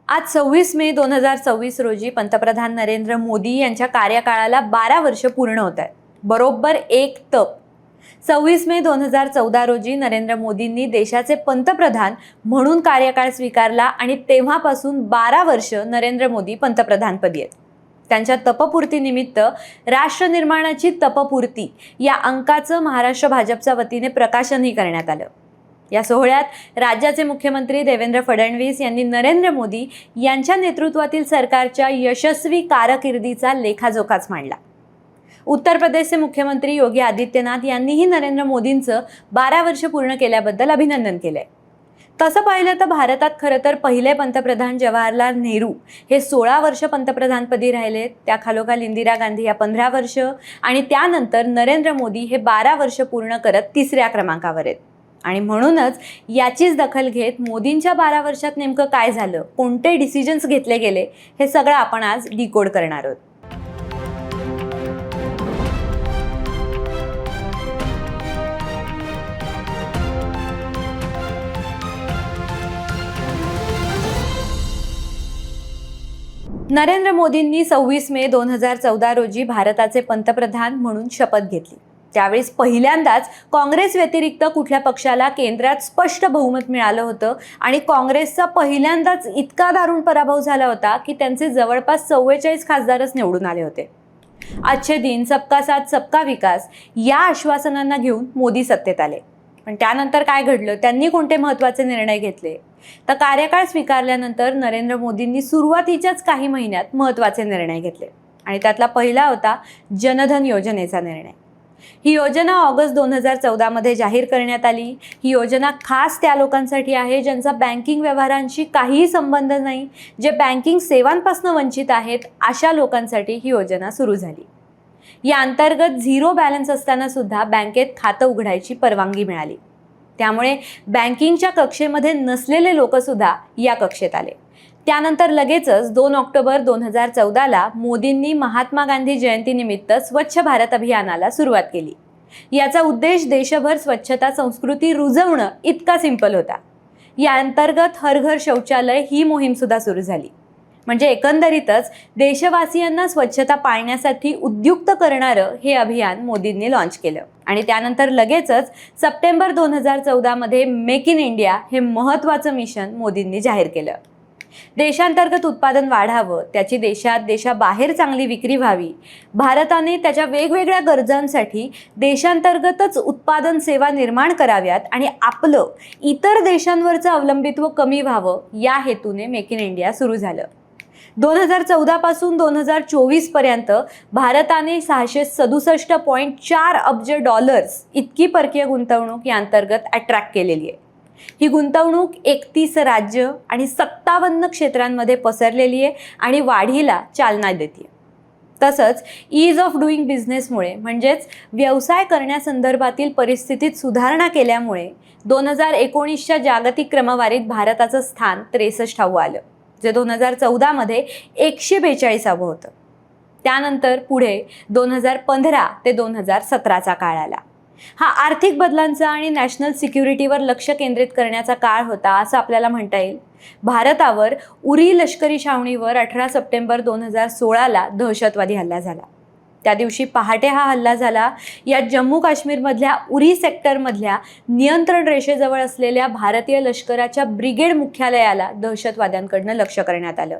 आज 26 मे 2024 रोजी पंतप्रधान नरेंद्र मोदी यांच्या कार्यकाळाला 12 वर्ष पूर्ण होत आहेत. बरोबर एक तप 26 मे 2014 रोजी नरेंद्र मोदींनी देशाचे पंतप्रधान म्हणून कार्यकाळ स्वीकारला आणि तेव्हापासून 12 वर्ष नरेंद्र मोदी पंतप्रधानपदी आहेत. त्यांच्या तपपूर्तीनिमित्त राष्ट्र निर्माणाची तपपूर्ती या अंकाचं महाराष्ट्र भाजपच्या वतीने प्रकाशनही करण्यात आलं. या सोहळ्यात राज्याचे मुख्यमंत्री देवेंद्र फडणवीस यांनी नरेंद्र मोदी यांच्या नेतृत्वातील सरकारच्या यशस्वी कारकिर्दीचा लेखाजोखाच मांडला. उत्तर प्रदेशचे मुख्यमंत्री योगी आदित्यनाथ यांनीही नरेंद्र मोदींचं 12 वर्ष पूर्ण केल्याबद्दल अभिनंदन केलंय. तसं पाहिलं तर भारतात खरं तर पहिले पंतप्रधान जवाहरलाल नेहरू हे 16 वर्ष पंतप्रधानपदी राहिले. त्याखालोखाल इंदिरा गांधी या 15 वर्ष आणि त्यानंतर नरेंद्र मोदी हे 12 वर्ष पूर्ण करत 3ऱ्या क्रमांकावर आहेत. आणि म्हणूनच याचीच दखल घेत मोदींच्या 12 वर्षात नेमकं काय झालं, कोणते डिसिजन्स घेतले गेले, हे सगळं आपण आज डिकोड करणार आहोत. नरेंद्र मोदींनी 26 मे 2014 रोजी भारताचे पंतप्रधान म्हणून शपथ घेतली. त्यावेळेस पहिल्यांदाच काँग्रेस व्यतिरिक्त कुठल्या पक्षाला केंद्रात स्पष्ट बहुमत मिळालं होतं आणि काँग्रेसचा पहिल्यांदाच इतका दारुण पराभव झाला होता की त्यांचे जवळपास 44 खासदारच निवडून आले होते. अच्छे दिन, सबका साथ सबका विकास या आश्वासनांना घेऊन मोदी सत्तेत आले. पण त्यानंतर काय घडलं, त्यांनी कोणते महत्त्वाचे निर्णय घेतले, तर कार्यकाळ स्वीकारल्यानंतर नरेंद्र मोदींनी सुरुवातीच्याच काही महिन्यात महत्त्वाचे निर्णय घेतले आणि त्यातला पहिला होता जनधन योजनेचा निर्णय. ही योजना ऑगस्ट 2014 मध्ये जाहीर करण्यात आली. ही योजना खास त्या लोकांसाठी आहे ज्यांचा बँकिंग व्यवहारांशी काहीही संबंध नाही, जे बँकिंग सेवांपासून वंचित आहेत, अशा लोकांसाठी ही योजना सुरू झाली. या अंतर्गत झिरो बॅलन्स असताना सुद्धा बँकेत खातं उघडायची परवानगी मिळाली. त्यामुळे बँकिंगच्या कक्षेमध्ये नसलेले लोक सुद्धा या कक्षेत आले. त्यानंतर लगेचच 2 ऑक्टोबर 2014ला मोदींनी महात्मा गांधी जयंतीनिमित्त स्वच्छ भारत अभियानाला सुरुवात केली. याचा उद्देश देशभर स्वच्छता संस्कृती रुजवणं इतका सिंपल होता. या अंतर्गत हर घर शौचालय ही मोहीम सुद्धा सुरू झाली. म्हणजे एकंदरीतच देशवासियांना स्वच्छता पाळण्यासाठी उद्युक्त करणारं हे अभियान मोदींनी लॉन्च केलं. आणि त्यानंतर लगेचच सप्टेंबर 2014 मध्ये मेक इन इंडिया हे महत्त्वाचं मिशन मोदींनी जाहीर केलं. देशांतर्गत उत्पादन वाढावं, त्याची देशाबाहेर चांगली विक्री व्हावी, भारताने त्याच्या वेगवेगळ्या गरजांसाठी देशांतर्गतच उत्पादन सेवा निर्माण कराव्यात आणि आपलं इतर देशांवरचं अवलंबित्व कमी व्हावं, या हेतूने मेक इन इंडिया सुरू झालं. 2014 पासून 2024 पर्यंत भारताने $667.4 अब्ज इतकी परकीय गुंतवणूक या अंतर्गत अट्रॅक्ट केलेली आहे. ही गुंतवणूक 31 राज्य आणि 57 क्षेत्रांमध्ये पसरलेली आहे आणि वाढीला चालना देते. तसंच ईज ऑफ डुईंग बिझनेसमुळे म्हणजेच व्यवसाय करण्यासंदर्भातील परिस्थितीत सुधारणा केल्यामुळे 2019च्या जागतिक क्रमवारीत भारताचं स्थान 63वं आलं, जे 2014 मध्ये 142वं होतं. त्यानंतर पुढे 2015 ते 2017चा काळ आला. हा आर्थिक बदलांचा आणि नॅशनल सिक्युरिटीवर लक्ष केंद्रित करण्याचा काळ होता असं आपल्याला म्हणता येईल. भारतावर उरी लष्करी छावणीवर 18 सप्टेंबर 2016ला दहशतवादी हल्ला झाला. त्या दिवशी पहाटे हा हल्ला झाला. या जम्मू काश्मीरमधल्या उरी सेक्टरमधल्या नियंत्रण रेषेजवळ असलेल्या भारतीय लष्कराच्या ब्रिगेड मुख्यालयाला दहशतवाद्यांकडनं लक्ष करण्यात आलं.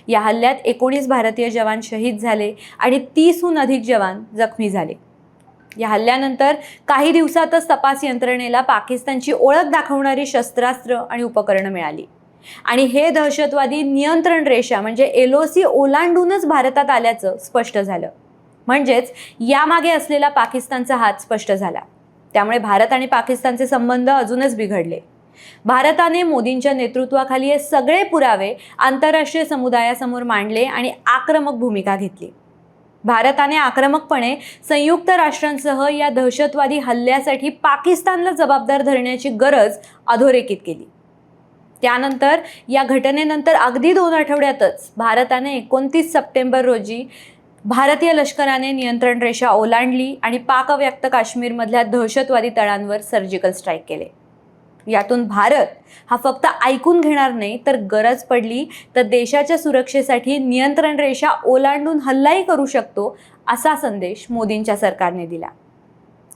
या हल्ल्यात 19 भारतीय जवान शहीद झाले आणि 30हून अधिक जवान जखमी झाले. या हल्ल्यानंतर काही दिवसातच तपास यंत्रणेला पाकिस्तानची ओळख दाखवणारी शस्त्रास्त्र आणि उपकरणं मिळाली आणि हे दहशतवादी नियंत्रण रेषा म्हणजे LOC ओलांडूनच भारतात आल्याचं स्पष्ट झालं. म्हणजेच यामागे असलेला पाकिस्तानचा हात स्पष्ट झाला. त्यामुळे भारत आणि पाकिस्तानचे संबंध अजूनच बिघडले. भारताने मोदींच्या नेतृत्वाखाली हे सगळे पुरावे आंतरराष्ट्रीय समुदायासमोर मांडले आणि आक्रमक भूमिका घेतली. भारताने आक्रमकपणे संयुक्त राष्ट्रांसह या दहशतवादी हल्ल्यासाठी पाकिस्तानला जबाबदार धरण्याची गरज अधोरेखित केली. त्यानंतर या घटनेनंतर अगदी 2 आठवड्यातच भारताने 29 सप्टेंबर रोजी भारतीय लष्कराने नियंत्रण रेषा ओलांडली आणि पाकव्याप्त काश्मीरमधल्या दहशतवादी तळांवर सर्जिकल स्ट्राईक केले. यातून भारत हा फक्त ऐकून घेणार नाही, तर गरज पडली तर देशाच्या सुरक्षेसाठी नियंत्रण रेषा ओलांडून हल्लाही करू शकतो, असा संदेश मोदींच्या सरकारने दिला.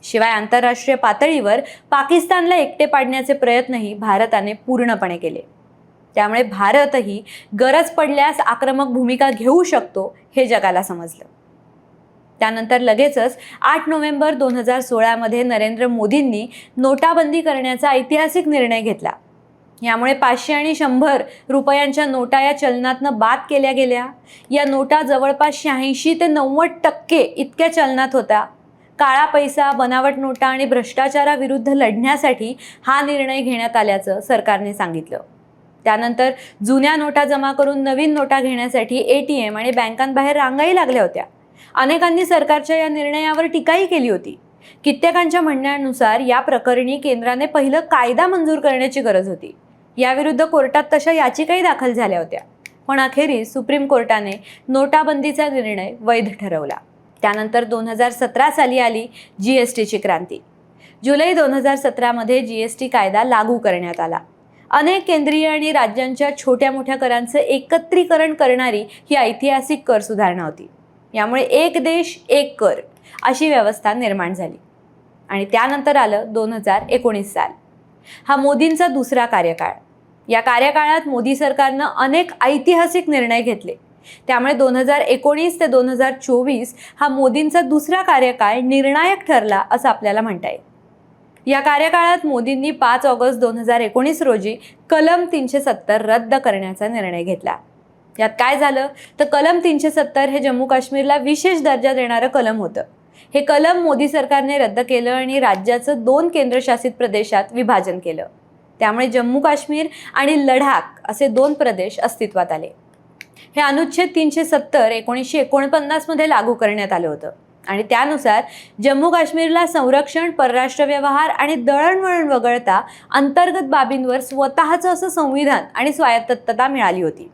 शिवाय आंतरराष्ट्रीय पातळीवर पाकिस्तानला एकटे पाडण्याचे प्रयत्नही भारताने पूर्णपणे केले. त्यामुळे भारतही गरज पडल्यास आक्रमक भूमिका घेऊ शकतो, हे जगाला समजलं. त्यानंतर लगेचच 8 नोव्हेंबर 2016 मध्ये नरेंद्र मोदींनी नोटाबंदी करण्याचा ऐतिहासिक निर्णय घेतला. यामुळे 500 आणि 100 रुपयांच्या नोटा या चलनातनं बाद केल्या गेल्या. या नोटा जवळपास 86 ते 90% इतक्या चलनात होत्या. काळा पैसा, बनावट नोटा आणि भ्रष्टाचाराविरुद्ध लढण्यासाठी हा निर्णय घेण्यात आल्याचं सरकारने सांगितलं. त्यानंतर जुन्या नोटा जमा करून नवीन नोटा घेण्यासाठी ATM आणि बँकांबाहेर रांगाही लागल्या होत्या. अनेकांनी सरकारच्या या निर्णयावर टीकाही केली होती. कित्येकांच्या म्हणण्यानुसार या प्रकरणी केंद्राने पहिलं कायदा मंजूर करण्याची गरज होती. याविरुद्ध कोर्टात तशा याचिकाही दाखल झाल्या होत्या. पण अखेरीस सुप्रीम कोर्टाने नोटाबंदीचा निर्णय वैध ठरवला. त्यानंतर 2017 साली आली GSTची क्रांती. जुलै 2017 मध्ये GST कायदा लागू करण्यात आला. अनेक केंद्रीय आणि राज्यांच्या छोट्या मोठ्या करांचं एकत्रीकरण करणारी ही ऐतिहासिक कर सुधारणा होती. यामुळे एक देश एक कर अशी व्यवस्था निर्माण झाली. आणि त्यानंतर आलं 2019 साल. हा मोदींचा दुसरा कार्यकाळ. या कार्यकाळात मोदी सरकारनं अनेक ऐतिहासिक निर्णय घेतले. त्यामुळे 2019 ते 2024 हा मोदींचा दुसरा कार्यकाळ निर्णायक ठरला असं आपल्याला म्हणता येईल. या कार्यकाळात मोदींनी 5 ऑगस्ट 2019 रोजी कलम 370 रद्द करण्याचा निर्णय घेतला. यात काय झालं तर कलम 370 हे जम्मू काश्मीरला विशेष दर्जा देणारं कलम होतं. हे कलम मोदी सरकारने रद्द केलं आणि राज्याचं 2 केंद्रशासित प्रदेशात विभाजन केलं. त्यामुळे जम्मू काश्मीर आणि लडाख असे 2 प्रदेश अस्तित्वात आले. हे अनुच्छेद 370 1949 मध्ये लागू करण्यात आलं होतं आणि त्यानुसार जम्मू काश्मीरला संरक्षण, परराष्ट्र व्यवहार आणि दळणवळण वगळता अंतर्गत बाबींवर स्वतःचं असं संविधान आणि स्वायत्तता मिळाली होती.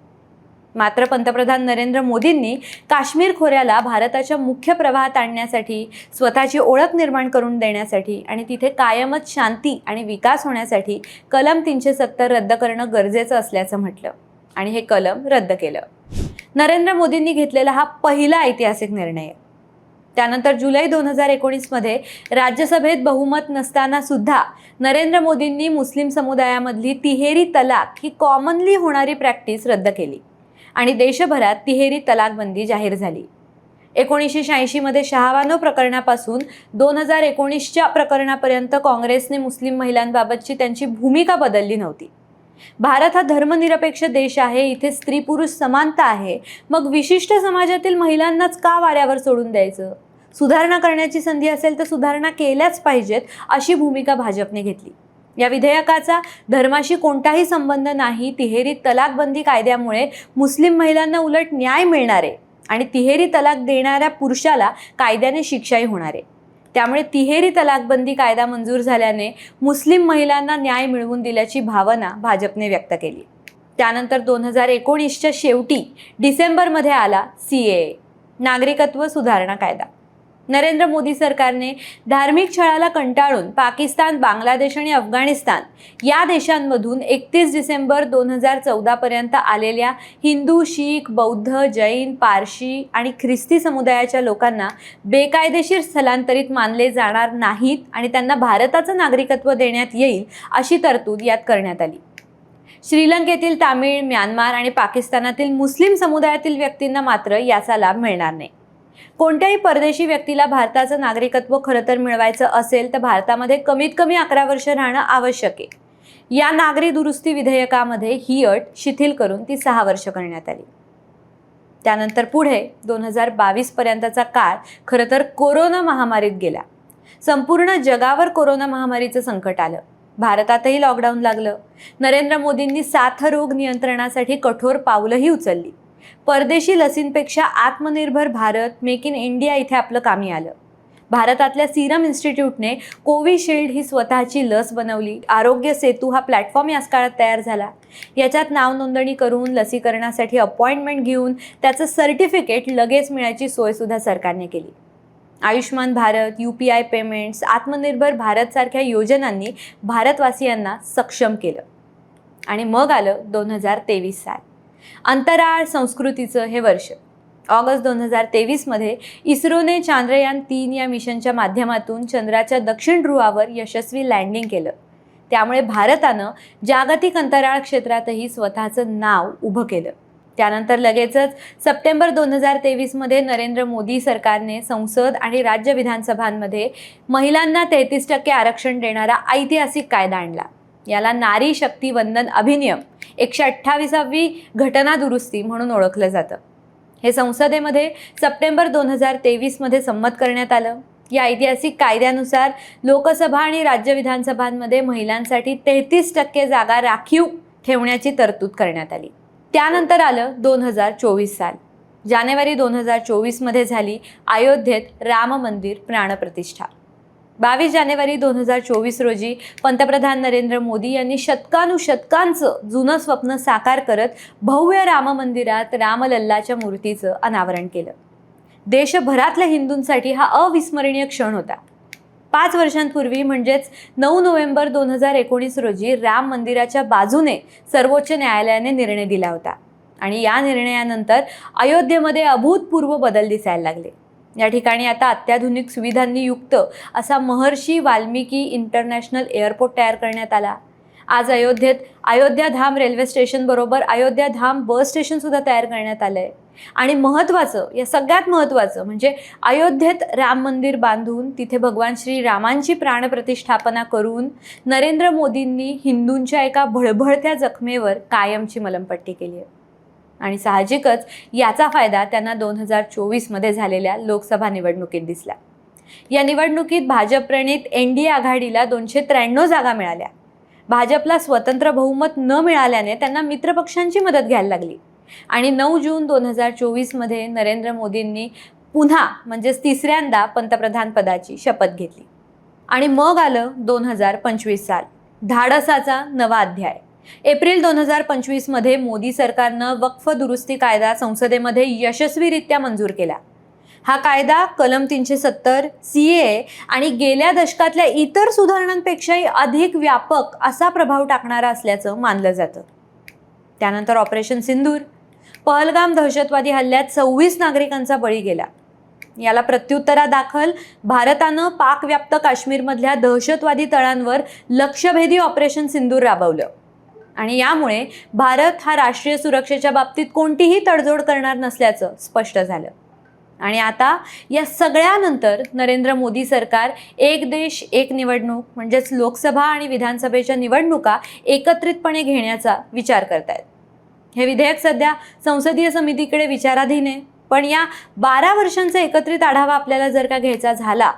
मात्र पंतप्रधान नरेंद्र मोदींनी काश्मीर खोऱ्याला भारताच्या मुख्य प्रवाहात आणण्यासाठी, स्वतःची ओळख निर्माण करून देण्यासाठी आणि तिथे कायमच शांती आणि विकास होण्यासाठी कलम 370 रद्द करणं गरजेचं असल्याचं म्हटलं आणि हे कलम रद्द केलं. नरेंद्र मोदींनी घेतलेला हा पहिला ऐतिहासिक निर्णय. त्यानंतर जुलै 2019 मध्ये राज्यसभेत बहुमत नसताना सुद्धा नरेंद्र मोदींनी मुस्लिम समुदायामधली तिहेरी तलाक ही कॉमनली होणारी प्रॅक्टिस रद्द केली आणि देशभरात तिहेरी तलाकबंदी जाहीर झाली. 1986 मध्ये शहाबानो प्रकरणापासून 2019च्या प्रकरणापर्यंत काँग्रेसने मुस्लिम महिलांबाबतची त्यांची भूमिका बदलली नव्हती. भारत हा धर्मनिरपेक्ष देश आहे, इथे स्त्री पुरुष समानता आहे, मग विशिष्ट समाजातील महिलांनाच का वाऱ्यावर सोडून द्यायचं? सुधारणा करण्याची संधी असेल तर सुधारणा केल्याच पाहिजेत, अशी भूमिका भाजपने घेतली. या विधेयकाचा धर्माशी कोणताही संबंध नाही. तिहेरी तलाकबंदी कायद्यामुळे मुस्लिम महिलांना उलट न्याय मिळणार आहे आणि तिहेरी तलाक देणाऱ्या पुरुषाला कायद्याने शिक्षाही होणार आहे. त्यामुळे तिहेरी तलाकबंदी कायदा मंजूर झाल्याने मुस्लिम महिलांना न्याय मिळवून दिल्याची भावना भाजपने व्यक्त केली. त्यानंतर 2019च्या शेवटी डिसेंबरमध्ये आला CAA, नागरिकत्व सुधारणा कायदा. नरेंद्र मोदी सरकारने धार्मिक छळाला कंटाळून पाकिस्तान, बांगलादेश आणि अफगाणिस्तान या देशांमधून 31 डिसेंबर 2014 पर्यंत आलेल्या हिंदू, शीख, बौद्ध, जैन, पारशी आणि ख्रिस्ती समुदायाच्या लोकांना बेकायदेशीर स्थलांतरित मानले जाणार नाहीत आणि त्यांना भारताचं नागरिकत्व देण्यात येईल अशी तरतूद यात करण्यात आली. श्रीलंकेतील तामिळ, म्यानमार आणि पाकिस्तानातील मुस्लिम समुदायातील व्यक्तींना मात्र याचा लाभ मिळणार नाही. कोणत्याही परदेशी व्यक्तीला भारताचं नागरिकत्व खरं तर मिळवायचं असेल तर भारतामध्ये कमीत कमी 11 वर्ष राहणं आवश्यक आहे. या नागरी दुरुस्ती विधेयकामध्ये ही अट शिथिल करून ती 6 वर्ष करण्यात आली. त्यानंतर पुढे 2022 पर्यंतचा काळ खरं तर कोरोना महामारीत गेला. संपूर्ण जगावर कोरोना महामारीचं संकट आलं. भारतातही लॉकडाऊन लागलं. नरेंद्र मोदींनी साथरोग नियंत्रणासाठी कठोर पावलंही उचलली. परदेशी लसींपेक्षा आत्मनिर्भर भारत, मेक इन इंडिया इथे आपलं कामी आलं. भारतातल्या सीरम इन्स्टिट्यूटने कोविशिल्ड ही स्वतःची लस बनवली. आरोग्य सेतू हा प्लॅटफॉर्म याच काळात तयार झाला. याच्यात नाव नोंदणी करून लसीकरणासाठी अपॉइंटमेंट घेऊन त्याचं सर्टिफिकेट लगेच मिळायची सोयसुद्धा सरकारने केली. आयुष्मान भारत, UPI पेमेंट्स, आत्मनिर्भर भारतसारख्या योजनांनी भारतवासियांना सक्षम केलं. आणि मग आलं 2023 साल, अंतराळ संस्कृतीचं हे वर्ष. ऑगस्ट 2023मध्ये इस्रोने चांद्रयान-3 या मिशनच्या माध्यमातून चंद्राच्या दक्षिण ध्रुवावर यशस्वी लँडिंग केलं. त्यामुळे भारतानं जागतिक अंतराळ क्षेत्रातही स्वतःचं नाव उभं केलं. त्यानंतर लगेचच सप्टेंबर 2023मध्ये नरेंद्र मोदी सरकारने संसद आणि राज्य विधानसभांमध्ये महिलांना 33% आरक्षण देणारा ऐतिहासिक कायदा आणला. याला नारी शक्ती वंदन अधिनियम 128वी घटना दुरुस्ती म्हणून ओळखलं जातं. हे संसदेमध्ये सप्टेंबर 2023मध्ये संमत करण्यात आलं. या ऐतिहासिक कायद्यानुसार लोकसभा आणि राज्य विधानसभांमध्ये महिलांसाठी 33% जागा राखीव ठेवण्याची तरतूद करण्यात आली. त्यानंतर आलं 2024 साल. जानेवारी 2024मध्ये झाली अयोध्येत राम मंदिर प्राणप्रतिष्ठा. 22 जानेवारी 2024 रोजी पंतप्रधान नरेंद्र मोदी यांनी शतकानुशतकांचं जुनं स्वप्न साकार करत भव्य राम मंदिरात रामलल्लाच्या मूर्तीचं अनावरण केलं. देशभरातल्या हिंदूंसाठी हा अविस्मरणीय क्षण होता. 5 वर्षांपूर्वी म्हणजेच 9 नोव्हेंबर 2019 रोजी राम मंदिराच्या बाजूने सर्वोच्च न्यायालयाने निर्णय दिला होता. आणि या निर्णयानंतर अयोध्येमध्ये अभूतपूर्व बदल दिसायला लागले. या ठिकाणी आता अत्याधुनिक सुविधांनी युक्त असा महर्षी वाल्मिकी इंटरनॅशनल एअरपोर्ट तयार करण्यात आला. आज अयोध्येत अयोध्याधाम रेल्वे स्टेशन बरोबर अयोध्याधाम बस स्टेशन सुद्धा तयार करण्यात आलंय. आणि या सगळ्यात महत्त्वाचं म्हणजे अयोध्येत राम मंदिर बांधून तिथे भगवान श्रीरामांची प्राणप्रतिष्ठापना करून नरेंद्र मोदींनी हिंदूंच्या एका भळभळत्या जखमेवर कायमची मलमपट्टी केली आहे. आणि साहजिकच याचा फायदा त्यांना 2024मध्ये झालेल्या लोकसभा निवडणुकीत दिसला. या निवडणुकीत भाजप-प्रणित NDA आघाडीला 293 जागा मिळाल्या. भाजपला स्वतंत्र बहुमत न मिळाल्याने त्यांना मित्रपक्षांची मदत घ्यायला लागली. आणि 9 जून 2024मध्ये नरेंद्र मोदींनी पुन्हा म्हणजेच तिसऱ्यांदा पंतप्रधान पदाची शपथ घेतली. आणि मग आलं 2025 साल, धाडसाचा नवा अध्याय. एप्रिल 2025मध्ये मोदी सरकारनं वक्फ दुरुस्ती कायदा संसदेमध्ये यशस्वीरित्या मंजूर केला. हा कायदा कलम 370, CAA आणि गेल्या दशकातल्या इतर सुधारणांपेक्षाही अधिक व्यापक असा प्रभाव टाकणारा असल्याचं मानलं जातं. त्यानंतर ऑपरेशन सिंदूर. पहलगाम दहशतवादी हल्ल्यात 26 नागरिकांचा बळी गेला. याला प्रत्युत्तरादाखल भारतानं पाकव्याप्त काश्मीरमधल्या दहशतवादी तळांवर लक्ष्यभेदी ऑपरेशन सिंदूर राबवलं. आणि यामुळे भारत हा राष्ट्रीय सुरक्षेच्या बाबतीत कोणतीही तडजोड करणार नसल्याचं स्पष्ट झालं. आणि आता या सगळ्यानंतर नरेंद्र मोदी सरकार एक देश एक निवडणूक म्हणजेच लोकसभा आणि विधानसभेच्या निवडणुका एकत्रितपणे घेण्याचा विचार करतायत. हे विधेयक सध्या संसदीय समितीकडे विचाराधीन आहे. पण या 12 वर्षांचा एकत्रित आढावा आपल्याला जर का घ्यायचा झाला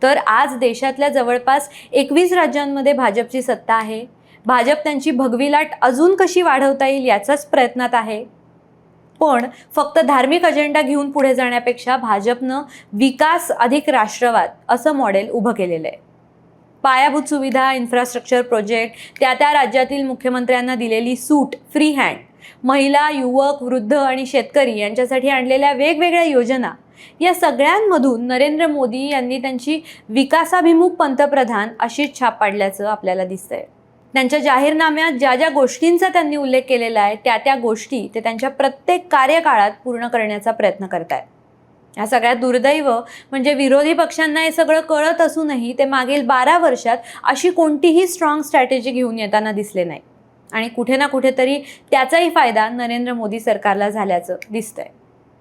तर आज देशातल्या जवळपास 21 राज्यांमध्ये भाजपची सत्ता आहे. भाजप त्यांची भगवी लाट अजून कशी वाढवता येईल याचाच प्रयत्नात आहे. पण फक्त धार्मिक अजेंडा घेऊन पुढे जाण्यापेक्षा भाजपनं विकास अधिक राष्ट्रवाद असं मॉडेल उभं केलेलं आहे. पायाभूत सुविधा, इन्फ्रास्ट्रक्चर प्रोजेक्ट, त्या राज्यातील मुख्यमंत्र्यांना दिलेली सूट, फ्री हँड, महिला, युवक, वृद्ध आणि शेतकरी यांच्यासाठी आणलेल्या वेगवेगळ्या योजना, या सगळ्यांमधून नरेंद्र मोदी यांनी त्यांची विकासाभिमुख पंतप्रधान अशीच छाप पाडल्याचं आपल्याला दिसतंय. त्यांच्या जाहीरनाम्यात ज्या ज्या गोष्टींचा त्यांनी उल्लेख केलेला आहे त्या गोष्टी ते त्यांच्या प्रत्येक कार्यकाळात पूर्ण करण्याचा प्रयत्न करतायत. या सगळ्यात दुर्दैव म्हणजे विरोधी पक्षांना हे सगळं कळत असूनही ते मागील 12 वर्षात अशी कोणतीही स्ट्रॉंग स्ट्रॅटेजी घेऊन येताना दिसले नाही. आणि कुठे ना कुठेतरी त्याचाही फायदा नरेंद्र मोदी सरकारला झाल्याचं दिसतंय.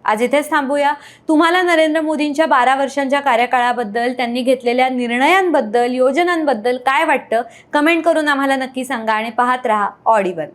आज इथेच थांबूया. तुम्हाला नरेंद्र मोदींच्या 12 वर्षांच्या कार्यकाळाबद्दल, त्यांनी घेतलेल्या निर्णयांबद्दल, योजनांबद्दल काय वाटतं कमेंट करून आम्हाला नक्की सांगा. आणि पाहत रहा ऑड इव्हन.